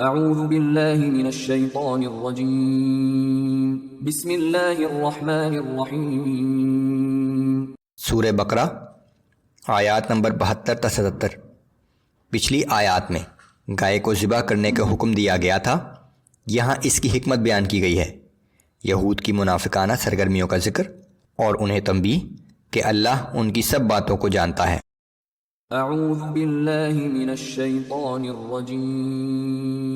اعوذ باللہ من الشیطان الرجیم بسم اللہ الرحمن الرحیم۔ سورہ بقرہ آیات نمبر 72 تا 77۔ پچھلی آیات میں گائے کو ذبح کرنے کا حکم دیا گیا تھا، یہاں اس کی حکمت بیان کی گئی ہے۔ یہود کی منافقانہ سرگرمیوں کا ذکر اور انہیں تنبیہ کہ اللہ ان کی سب باتوں کو جانتا ہے۔ اعوذ باللہ من الشیطان الرجیم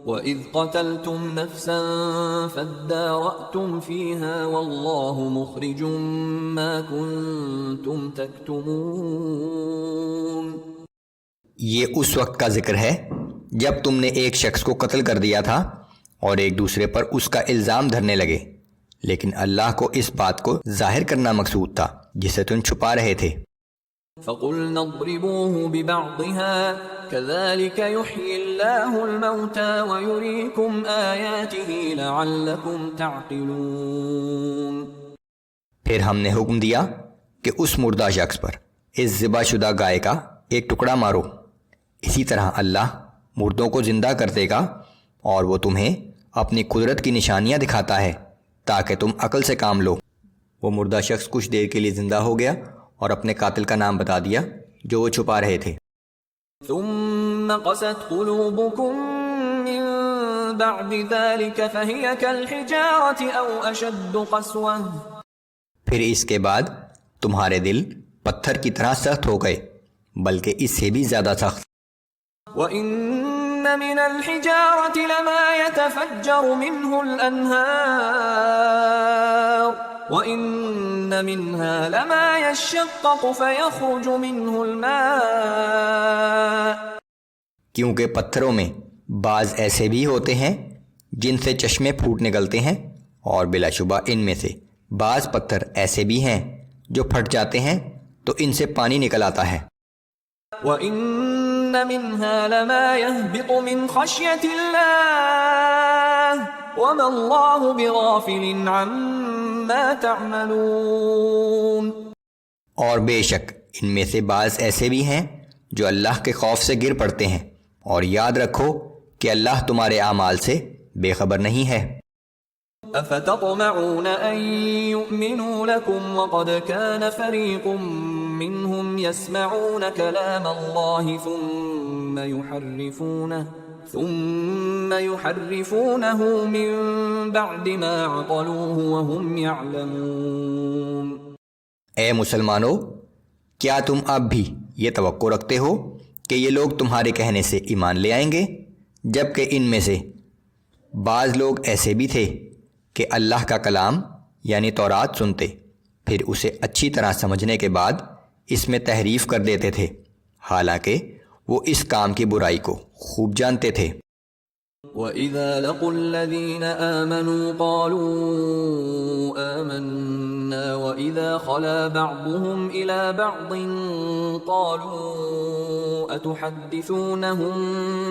وَإِذْ قَتَلْتُمْ نَفْسًا فَادَّارَأْتُمْ فِيهَا وَاللَّهُ مُخْرِجٌ مَا كُنْتُمْ تَكْتُمُونَ۔ یہ اس وقت کا ذکر ہے جب تم نے ایک شخص کو قتل کر دیا تھا اور ایک دوسرے پر اس کا الزام دھرنے لگے، لیکن اللہ کو اس بات کو ظاہر کرنا مقصود تھا جسے تم چھپا رہے تھے۔ فَقُلْنَا اضْرِبُوهُ بِبَعْضِهَا كَذَلِكَ يُحْيِي اللَّهُ الْمَوْتَى وَيُرِيكُمْ آيَاتِهِ لَعَلَّكُمْ تَعْقِلُونَ۔ پھر ہم نے حکم دیا کہ اس مردہ شخص پر اس ذبح شدہ گائے کا ایک ٹکڑا مارو، اسی طرح اللہ مردوں کو زندہ کر دے گا اور وہ تمہیں اپنی قدرت کی نشانیاں دکھاتا ہے تاکہ تم عقل سے کام لو۔ وہ مردہ شخص کچھ دیر کے لیے زندہ ہو گیا اور اپنے قاتل کا نام بتا دیا جو وہ چھپا رہے تھے۔ ثم قست قلوبكم من بعد ذلك فهي كالحجارة او اشد قسوة۔ پھر اس کے بعد تمہارے دل پتھر کی طرح سخت ہو گئے، بلکہ اس سے بھی زیادہ سخت۔ وَإِنَّ مِنَ الْحِجَارَةِ لَمَا يَتَفَجَّرُ مِنْهُ الْأَنْهَارُ وَإِنَّ مِنْهَا لَمَا يَشَّقَّقُ فَيَخْرُجُ مِنْهُ الْمَاءُ۔ کیونکہ پتھروں میں بعض ایسے بھی ہوتے ہیں جن سے چشمے پھوٹ نکلتے ہیں، اور بلا شبہ ان میں سے بعض پتھر ایسے بھی ہیں جو پھٹ جاتے ہیں تو ان سے پانی نکل آتا ہے۔ وَإِنَّ مِنْهَا لَمَا يَهْبِطُ مِنْ خَشْيَةِ اللَّهِ وَمَا اللَّهُ بِغَافِلٍ عَمَّا تَعْمَلُونَ۔ اور بے شک ان میں سے بعض ایسے بھی ہیں جو اللہ کے خوف سے گر پڑتے ہیں، اور یاد رکھو کہ اللہ تمہارے اعمال سے بے خبر نہیں ہے۔ أَفَتَطْمَعُونَ أَن يُؤْمِنُوا لَكُمْ وَقَدْ كَانَ فَرِيقٌ مِّنْهُمْ يَسْمَعُونَ كَلَامَ اللَّهِ ثُمَّ يُحَرِّفُونَهُ مِن بَعْدِ مَا عَقَلُوهُ وَهُمْ يَعْلَمُونَ۔ اے مسلمانوں، کیا تم اب بھی یہ توقع رکھتے ہو کہ یہ لوگ تمہارے کہنے سے ایمان لے آئیں گے، جبکہ ان میں سے بعض لوگ ایسے بھی تھے کہ اللہ کا کلام یعنی تورات سنتے، پھر اسے اچھی طرح سمجھنے کے بعد اس میں تحریف کر دیتے تھے، حالانکہ وہ اس کام کی برائی کو خوب جانتے تھے۔ وَإِذَا لَقُوا الَّذِينَ آمَنُوا قَالُوا آمَنَّا وَإِذَا خَلَا بَعْضُهُمْ إِلَى بَعْضٍ قَالُوا أَتُحَدِّثُونَهُم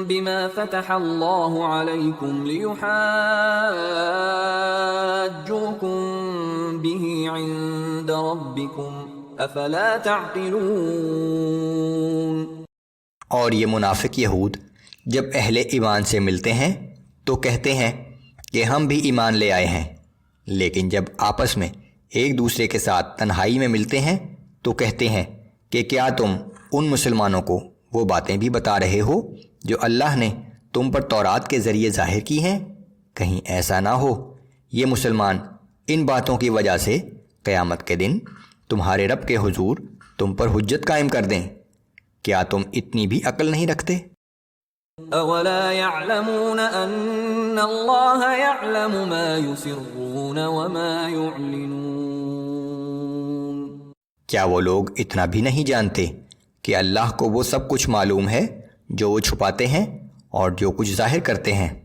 بِمَا فَتَحَ اللَّهُ عَلَيْكُمْ لِيُحَاجُّوكُم بِهِ عِندَ رَبِّكُمْ أَفَلَا تَعْقِلُونَ۔ اور یہ منافق یہود جب اہل ایمان سے ملتے ہیں تو کہتے ہیں کہ ہم بھی ایمان لے آئے ہیں، لیکن جب آپس میں ایک دوسرے کے ساتھ تنہائی میں ملتے ہیں تو کہتے ہیں کہ کیا تم ان مسلمانوں کو وہ باتیں بھی بتا رہے ہو جو اللہ نے تم پر تورات کے ذریعے ظاہر کی ہیں؟ کہیں ایسا نہ ہو یہ مسلمان ان باتوں کی وجہ سے قیامت کے دن تمہارے رب کے حضور تم پر حجت قائم کر دیں۔ کیا تم اتنی بھی عقل نہیں رکھتے؟ أَوَلَا يَعْلَمُونَ أَنَّ اللَّهَ يَعْلَمُ مَا يُسِرُّونَ وَمَا يُعْلِنُونَ۔ کیا وہ لوگ اتنا بھی نہیں جانتے کہ اللہ کو وہ سب کچھ معلوم ہے جو وہ چھپاتے ہیں اور جو کچھ ظاہر کرتے ہیں؟